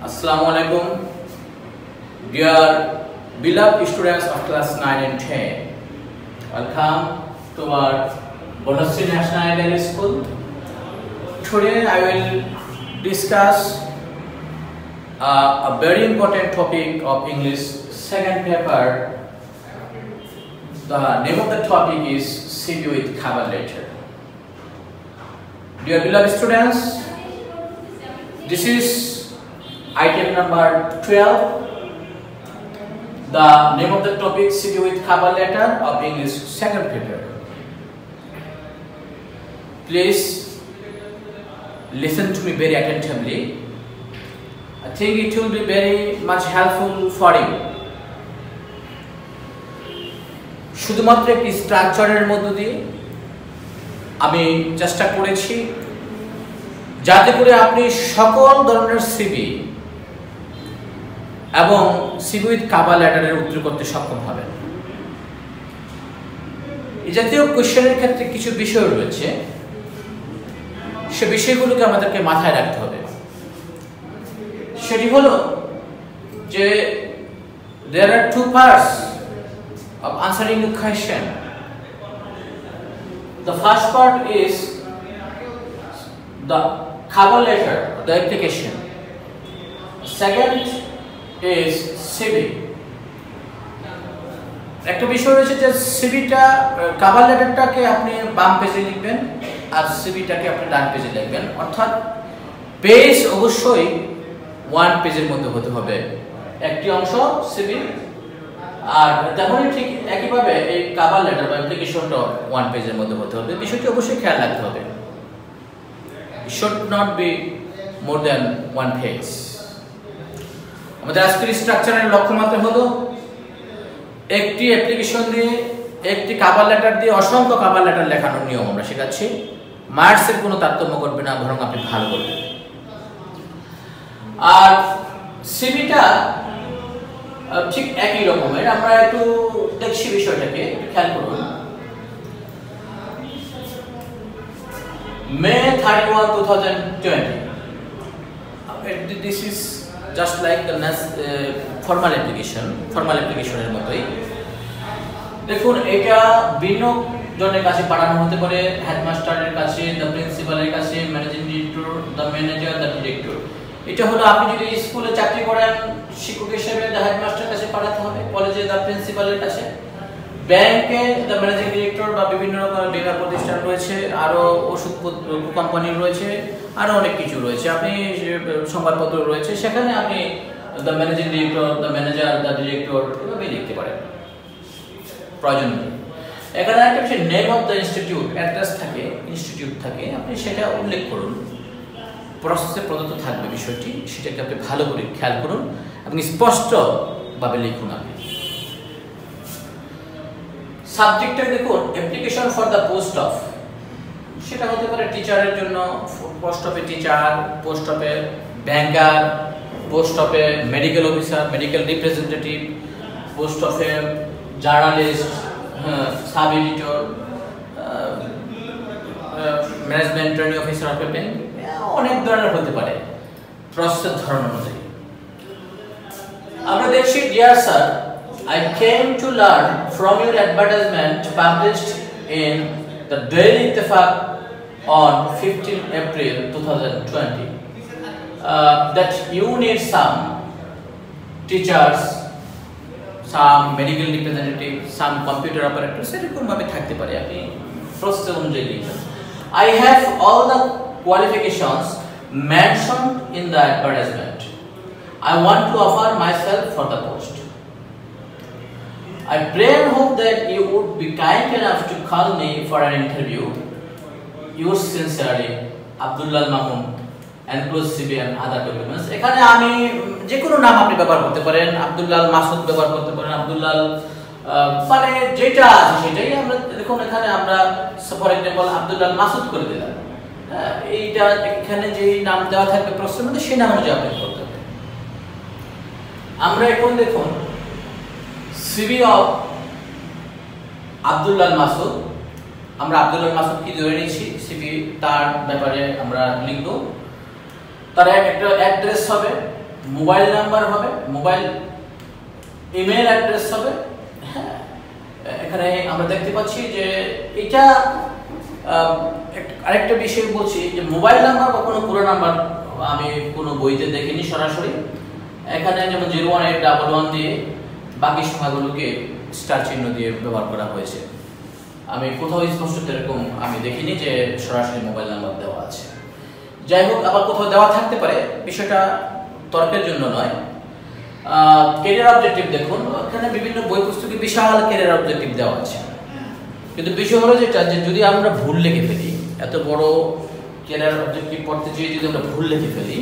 Assalamualaikum, dear beloved students of class 9 and 10. Welcome to our Bonasri National Ideal School. Today I will discuss a very important topic of English second paper. The name of the topic is CV with cover letter. Dear beloved students, this is item number 12. The name of the topic CV with cover letter of English second paper. Please listen to me very attentively. I think it will be very much helpful for you. শুধুমাত্র একটি স্ট্রাকচারের মধ্য দিয়ে আমি চেষ্টা করেছি যাতে করে আপনি সকল ধরনের সিভি এবং সিভি উইথ কভার লেটারের উত্তর করতে সক্ষম হবেন। এই জাতীয় কোশ্চেনের ক্ষেত্রে কিছু বিষয় রয়েছে, সে বিষয়গুলোকে আমাদেরকে মাথায় রাখতে হবে। সেটি হলো যে there are two parts of answering the question. The first part is the cover letter, the application. Second is CV. একটা বিষয় রয়েছে যে সিভিটা কভার লেটারটাকে আপনি বাম পেজে লিখবেন আর সিভিটাকে আপনি ডান পেজে লিখবেন, অর্থাৎ পেজ অবশ্যই ওয়ান পেজের মধ্যে হতে হবে একটি অংশ সিভি, আর তেমনই ঠিক একইভাবে এই কভার লেটার বা অ্যাপ্লিকেশনটা ওয়ান পেজের মধ্যে হতে হবে। বিষয়টি অবশ্যই খেয়াল রাখতে হবে, should not be more than one page. আমাদের আজকের স্ট্রাকচারের লক্ষ্যমাত্রা হলো একটি অ্যাপ্লিকেশন দিয়ে একটি কভার লেটার দিয়ে অসংখ্য কভার লেটার লেখানোর নিয়ম আমরা শেখাচ্ছি। মার্কসের কোনো তারতম্য করবে না, বরং আপনি ভালো করবেন। আর সিভিটা ঠিক একই রকমের, আমরা একটু দেখছি বিষয়টাকে, খেয়াল করুন। May 31, 2020. This is just like the formal application এর মতোই। দেখুন, এটা ভিন্ন জনের কাছে পাঠানো হতে পারে, হেডমাস্টারের কাছে, দ্য প্রিন্সিপালের কাছে, managing director, the manager, the director. এটা হলো আপনি যদি স্কুলে চাকরি করেন শিক্ষক হিসেবে দ্য হেডমাস্টারের কাছে পাঠাতে হবে, কলেজে দ্য প্রিন্সিপালের কাছে, ব্যাংকে দ্য ম্যানেজিং ডিরেক্টর বা বিভিন্ন রকমের বিমা প্রতিষ্ঠান রয়েছে, আরও ওষুধ কোম্পানি রয়েছে, আরও অনেক কিছু রয়েছে, আপনি সংবাদপত্র রয়েছে, সেখানে আপনি the managing director, the manager, the director এভাবেই লিখতে পারেন প্রয়োজন নেই। এখানে একটা হচ্ছে name of the institute, address থাকে, ইনস্টিটিউট থাকে, আপনি সেটা উল্লেখ করুন। প্রসেসে প্রদত্ত থাকবে বিষয়টি, সেটাকে আপনি ভালো করে খেয়াল করুন এবং স্পষ্টভাবে লিখুন। আপনি সাবজেক্টে দেখুন application for the post of, সেটা হতে পারে টিচারের জন্য, পোস্ট অফে টিচার, পোস্ট অফে ব্যাংকার, পোস্ট অফে medical officer, medical representative, post অফে journalist, sub editor, management training officer of bank, অনেক ধরনের হতে পারে প্রসেসের ধরন অনুযায়ী। আমরা দেখছি, dear sir, I came to learn from your advertisement published in the Daily Ittifaq on 15 April 2020 that you need some teachers, some medical representatives, some computer operators, এরকম ভাবে থাকতে পারে, আপনি প্রসেস অনুযায়ী লিখবেন। I have all the qualifications mentioned in the advertisement. I want to offer myself for the post. I pray and hope that you would be kind enough to call me for an interview. Yours sincerely, Abdullah Mahmoud, enclosed CV and other documents. এখানে আমি যে কোনো নাম আপনি ব্যবহার করতে পারেন, আব্দুল্লাহ মাসুদ ব্যবহার করতে পারেন, আব্দুল্লাহ মানে যেটা আছে সেটাই আমরা দেখুন। এখানে আমরা ফর এক্সাম্পল আব্দুল্লাহ মাসুদ করে দিলাম, এইটা এখানে যে নাম দেওয়া থাকবে প্রশ্নের মধ্যে সেই নাম অনুযায়ী আপনি করতে হবে। আমরা এখন দেখুন সিভি অফ আব্দুল্লাহ মাসুদ, আমরা আব্দুল্লাহ মাসুদ কি ধরে নিয়েছি, সিভি তার ব্যাপারে আমরা লিখব। তার একটা অ্যাড্রেস হবে, মোবাইল নাম্বার হবে, মোবাইল ইমেল অ্যাড্রেস হবে। হ্যাঁ, এখানে আমরা দেখতে পাচ্ছি যে এটা আরেকটা বিষয় বলছি যে মোবাইল নাম্বার বা কোনো পুরো নাম্বার আমি কোনো বইতে দেখিনি সরাসরি। এখানে যেমন 01811 দিয়ে বাকি সংখ্যাগুলোকে স্টার চিহ্ন দিয়ে ব্যবহার করা হয়েছে। আমি কোথাও স্পষ্ট এরকম আমি দেখিনি যে সরাসরি মোবাইল নাম্বার দেওয়া আছে। যাই হোক, আবার কোথাও দেওয়া থাকতে পারে, বিষয়টা তর্কের জন্য নয়। ক্যারিয়ার অবজেক্টিভ দেখুন, এখানে বিভিন্ন বই পুস্তকে বিশাল ক্যারিয়ার অবজেক্টিভ দেওয়া আছে, কিন্তু বিষয় হলো যেটা যে যদি আমরা ভুল লিখে ফেলি, এত বড় ক্যারিয়ার অবজেক্টিভ পড়তে গিয়ে যদি আমরা ভুল লিখে ফেলি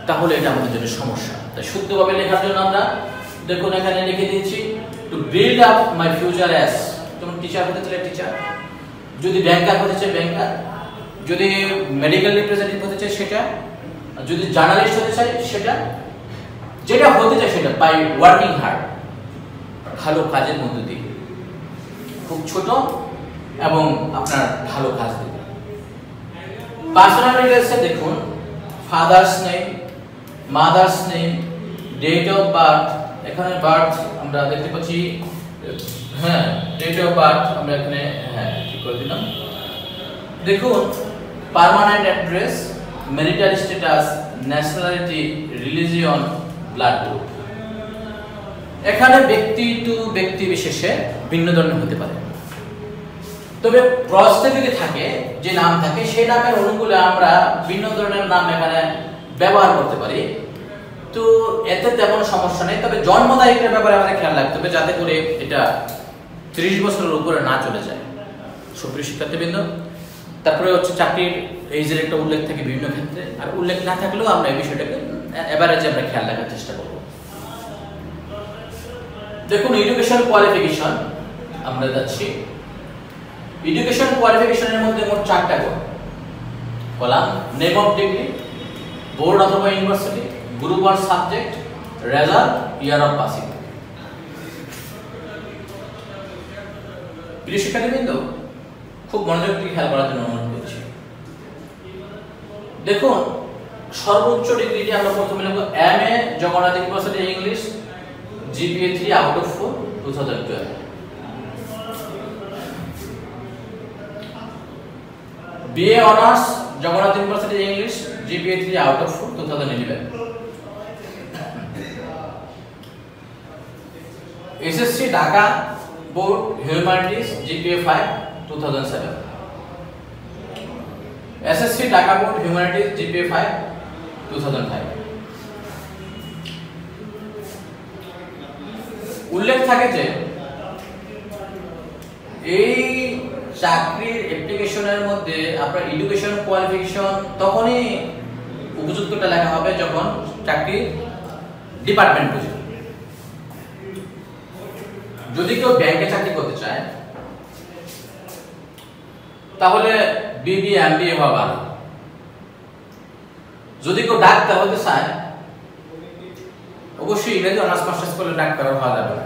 তাহলে এটা আমাদের জন্য সমস্যা। তাই শুদ্ধভাবে লেখার জন্য আমরা দেখুন এখানে লিখে দিয়েছি to build up my future as, যেমন টিচার হতে চাইলে টিচার, যদি ব্যাংকার হতে চাই ব্যাংকার, যদি মেডিকেল রিপ্রেজেন্টেটিভ হতে চাই সেটা, যদি জার্নালিস্ট হতে চাই সেটা, যেটা হতে চাই সেটা বাই ওয়ার্কিং হার্ড, ভালো কাজের মধ্য দিয়ে, খুব ছোট এবং আপনার ভালো কাজ দেবে। পার্সোনাল ডিটেইলসে দেখুন father's name, mother's name, date of birth, এখানে বার্থ আমরা দেখতে পাচ্ছি, হ্যাঁ ডেট অফ বার্থ আমরা এখানে হ্যাঁ ঠিক করে দিলাম। দেখুন permanent address, marital status, nationality, religion, blood group. এখানে ব্যক্তি টু ব্যক্তি বিশেষে ভিন্ন ধরনের হতে পারে, তবে প্রশ্নে যদি থাকে যে নাম থাকে সেই নামের অনুকূলে আমরা ভিন্ন ধরনের নাম এখানে ব্যবহার করতে পারি, তো এতে তেমন সমস্যা নেই। তবে জন্ম তারিখের ব্যাপারে আমাদের খেয়াল রাখতে হবে যাতে করে এটা 30 বছরের উপরে না চলে যায়। সুপ্রিয় শিক্ষার্থীবৃন্দ, তারপরে হচ্ছে চাকরির এইজের একটা উল্লেখ থাকে বিভিন্ন ক্ষেত্রে, আর উল্লেখ না থাকলেও আমরা এই বিষয়টাকে এভারেজে আমরা খেয়াল রাখার চেষ্টা করব। দেখুন এডুকেশন কোয়ালিফিকেশন আমরা যাচ্ছি। এডুকেশন কোয়ালিফিকেশনের মধ্যে মোট 4টা column, name of degree, board অথবা university, group or subject, result, year of passing. প্রিয় শিক্ষার্থীবৃন্দ, খুব মনোযোগ দিয়ে খেয়াল করার জন্য অনুরোধ করছি। দেখুন সর্বোচ্চ ডিগ্রিটি আমরা প্রথমে লিখব MA Jagannath university English, GPA 3 out of 4 2012। BA honours Jagannath university English, GPA 3 out of 4 2011। SSC Dhaka board humanities, GPA 5 2007। SSC Dhaka board humanities, GPA 5 2005। উল্লেখ থাকে যে এই চাকরির অ্যাপ্লিকেশনের মধ্যে আপনার এডুকেশন কোয়ালিফিকেশন তখনই উপযুক্তটা লেখা হবে যখন চাকরির ডিপার্টমেন্ট বুঝবে। যদি কেউ ব্যাংকে চাকরি করতে চায় তাহলে বিবিএ এমবিএ হওয়া ভালো। যদি কেউ ডাক্তার হতে চায় অবশ্যই ইংরেজি অনার্স মাস্টার্স করলে ডাক্তার হওয়া যাবে না।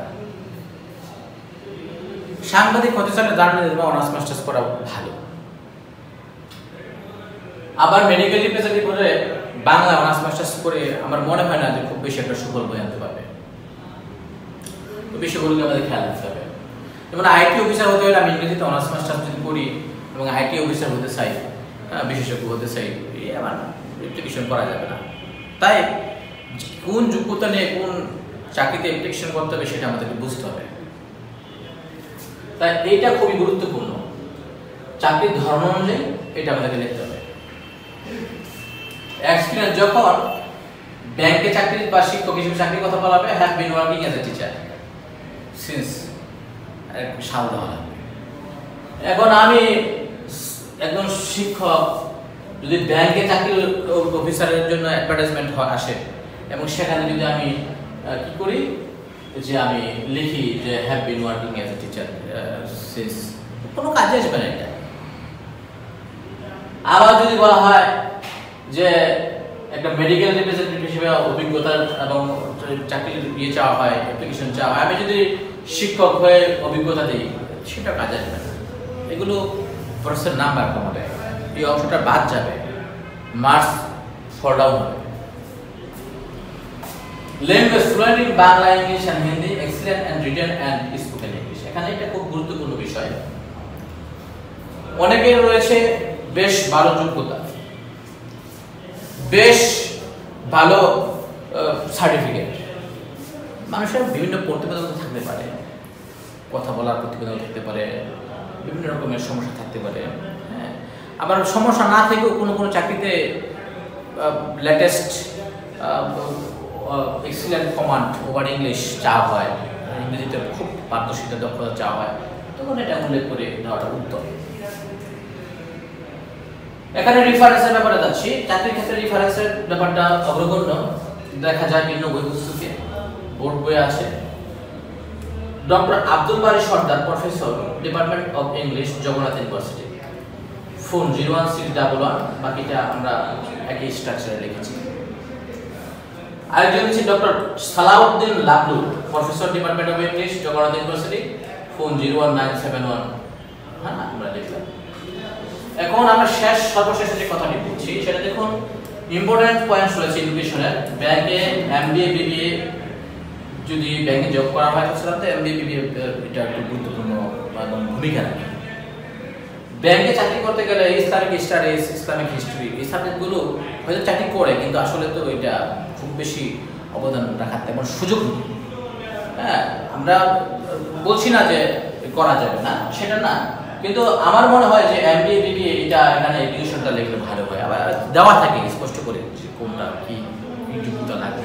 সাংবাদিক হতে চাইলে জার্নালিজম অনার্স মাস্টার্স করা ভালো। আবার মেডিকেল রিপ্রেজেন্টেটিভ করে বাংলা অনার্স মাস্টার্স করে আমার মনে হয় না যে খুব বেশি একটা সুফল বয়ে আনতে পারবে। তো বিষয়গুলোকে আমাদের খেয়াল রাখতে হবে। যেমন আইটি অফিসার হতে হলে আমি ইংরেজিতে অনার্স মাস্টার্স যদি করি এবং আইটি অফিসার হতে চাই, বিশেষজ্ঞ হতে চাই, আমার অ্যাপ্লিকেশন করা যাবে না। তাই কোন যোগ্যতা নিয়ে কোন চাকরিতে অ্যাপ্লিকেশন করতে হবে সেটা আমাদেরকে বুঝতে হবে। তাই এইটা খুবই গুরুত্বপূর্ণ। চাকরির ধর্ম অনুযায়ী এটা আমাদেরকে লিখতে হবে। এক্সপিরিয়েন্স যখন ব্যাংকে চাকরি বা শিক্ষক হিসেবে চাকরির কথা বলা হবে, have been working as a teacher since সাল দেওয়া লাগবে। এখন আমি একজন শিক্ষক, যদি ব্যাংকে চাকরি অফিসারের জন্য অ্যাডভার্টাইজমেন্ট আসে এবং সেখানে যদি আমি কি করি যে আমি লিখি যে have been working as a teacher since, কোনো কাজে আসবে না এটা। আবার যদি বলা হয় যে একটা মেডিকেল রিপ্রেজেন্টেটিভ হিসেবে অভিজ্ঞতা এবং চাকরির ইয়ে চাওয়া হয়, অ্যাপ্লিকেশন চাওয়া হয়, আমি যদি শিক্ষক হয়ে অভিজ্ঞতা দিই সেটা কাজে আসবে না। এগুলো প্রশ্নের নাম্বার কমাবে, এই অংশটা বাদ যাবে, মার্কস ফল ডাউন হবে। Language fluent in Bangla, English and Hindi, excellent and written and spoken English. এখানে এটা খুব গুরুত্বপূর্ণ বিষয়। অনেকের রয়েছে বেশ ভালো যোগ্যতা, বেশ ভালো সার্টিফিকেট, মানুষের বিভিন্ন প্রতিবন্ধকতা থাকতে পারে, কথা বলার প্রতিবন্ধকতা থাকতে পারে, বিভিন্ন রকমের সমস্যা থাকতে পারে। হ্যাঁ, আবার সমস্যা না থেকেও কোনো কোনো চাকরিতে latest excellent command over English চাওয়া হয়, ইংরেজিতে খুব পারদর্শিতা দক্ষতা চাওয়া হয়, তখন এটা উল্লেখ করে দেওয়াটা উত্তম। এখানে রেফারেন্সের ব্যাপারে যাচ্ছি। চাকরির ক্ষেত্রে রেফারেন্সের ব্যাপারটা অগ্রগণ্য দেখা যায় বিভিন্ন বই পুস্তকে, বোর্ড বই আছে। Doctor Abdul Bari Sardar, professor, department of English, Jagannath university, phone 01611, বাকিটা আমরা একই স্ট্রাকচারে লিখেছি। আরেকজন হচ্ছে doctor Salauddin Lablu, professor, department of English, Jagannath university, phone 01971। হ্যাঁ, আমরা লিখলাম। এখন আমরা সর্বশেষে যে কথাটি বলছি সেটা দেখুন, ইম্পর্টেন্ট পয়েন্টস রয়েছে এডুকেশনের। ব্যাংকে এমবিএ বিবিএ যদি ব্যাংকে জব করা হয় তাহলে এমবিএ বিবিএ এটা একটু গুরুত্বপূর্ণ ভূমিকা রাখে। ব্যাংকে চাকরি করতে গেলে ইসলামিক স্টাডিজ, ইসলামিক হিস্ট্রি, এই সাবজেক্টগুলো হয়তো চাকরি করে, কিন্তু আসলে তো এটা খুব বেশি অবদান রাখার তেমন সুযোগ নেই। হ্যাঁ, আমরা বলছি না যে করা যাবে না, সেটা না, কিন্তু আমার মনে হয় যে এমবিএ বিবিএ এটা এখানে এডুকেশনটা লিখলে ভালো হয়। আবার দেওয়া থাকে স্পষ্ট করে যে কোনটা কি যোগ্যতা লাগবে।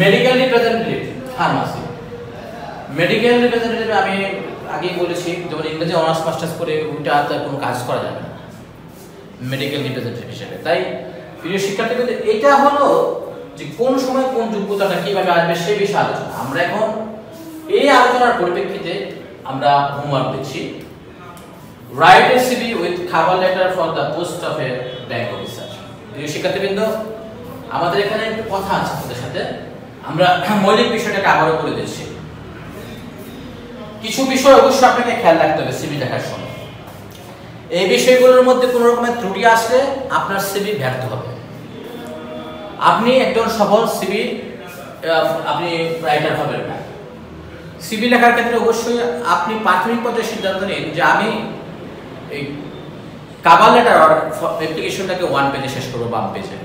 Medical representative, pharmacy, medical representative আমি আগেই বলেছি, যেমন ইংরেজি অনার্স মাস্টার্স করে ওইটা তার কোনো কাজ করা যাবে না মেডিকেল রিপ্রেজেন্টেটিভ হিসেবে। তাই প্রিয় শিক্ষার্থীদের, এটা হলো যে কোন সময় কোন যোগ্যতাটা কিভাবে আসবে সে বিষয়ে আলোচনা। আমরা এখন এই আলোচনার পরিপ্রেক্ষিতে আমরা হোমওয়ার্ক দিচ্ছি। Write a CV with cover letter for the post of A bank officer. প্রিয় শিক্ষার্থীবৃন্দ, আমাদের এখানে একটু কথা আছে আপনাদের সাথে, আমরা মৌলিক বিষয়টাকে আবারও করে দিচ্ছি। কিছু বিষয় অবশ্যই আপনাকে খেয়াল রাখতে হবে সিভি লেখার সময়। এই বিষয়গুলোর মধ্যে কোনো রকমের ত্রুটি আসলে আপনার সিভি ব্যর্থ হবে। আপনি একজন সফল সিভি আপনি রাইটার হবেন না। সিভি লেখার ক্ষেত্রে অবশ্যই আপনি প্রাথমিক পর্যায়ে সিদ্ধান্ত নিন যে আমি এই কভার লেটার অ্যাপ্লিকেশনটাকে 1 পেজে শেষ করবো, বাম পেজে,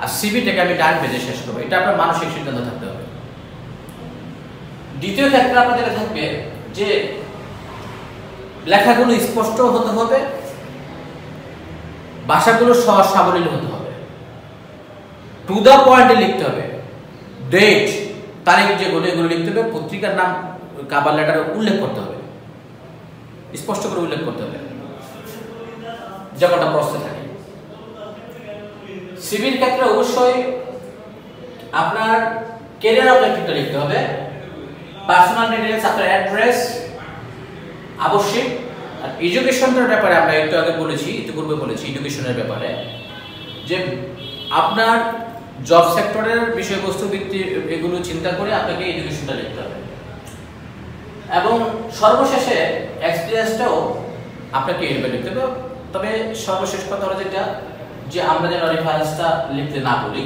আর সিভিটাকে আমি ডান পেজে শেষ করবো। এটা আপনার মানসিক সিদ্ধান্ত থাকতে হবে। দ্বিতীয় ক্ষেত্রে আপনার যেটা থাকবে যে লেখাগুলো স্পষ্ট হতে হবে, ভাষাগুলো সহজ সাবলীল হতে হবে, টু দ্য পয়েন্টে লিখতে হবে, ডেট তারিখ যেগুলো এগুলো লিখতে হবে, পত্রিকার নাম কভার লেটারে উল্লেখ করতে হবে, স্পষ্ট করে উল্লেখ করতে হবে, যেমনটা প্রশ্নে থাকে। সিভির ক্ষেত্রে অবশ্যই আপনার ক্যারিয়ার অবজেক্টিভটা লিখতে হবে, পার্সোনাল ডিটেইলস, আপনার অ্যাড্রেস আবশ্যক। আর এডুকেশনের ব্যাপারে আমরা একটু আগে বলেছি, ইতিপূর্বে বলেছি এডুকেশনের ব্যাপারে যে আপনার জব সেক্টরের বিষয়বস্তু ভিত্তিক এগুলো চিন্তা করে আপনাকে এডুকেশনটা লিখতে হবে। এবং সর্বশেষে এক্সপিরিয়েন্সটাও আপনাকে এইভাবে লিখতে হবে। তবে সর্বশেষ কথা হলো যেটা, যে আমরা যেন রেফারেন্সটা লিখতে না বলি।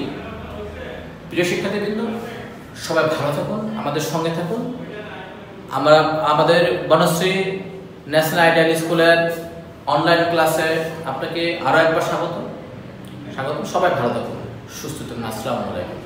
প্রিয় শিক্ষার্থীবৃন্দ, সবাই ভালো থাকুন, আমাদের সঙ্গে থাকুন। আমরা আমাদের বনশ্রী ন্যাশনাল আইডিয়াল স্কুলের অনলাইন ক্লাসে আপনাকে আরও একবার স্বাগত। সবাই ভালো থাকুন, সুস্থ থাকুন। আসসালামু আলাইকুম।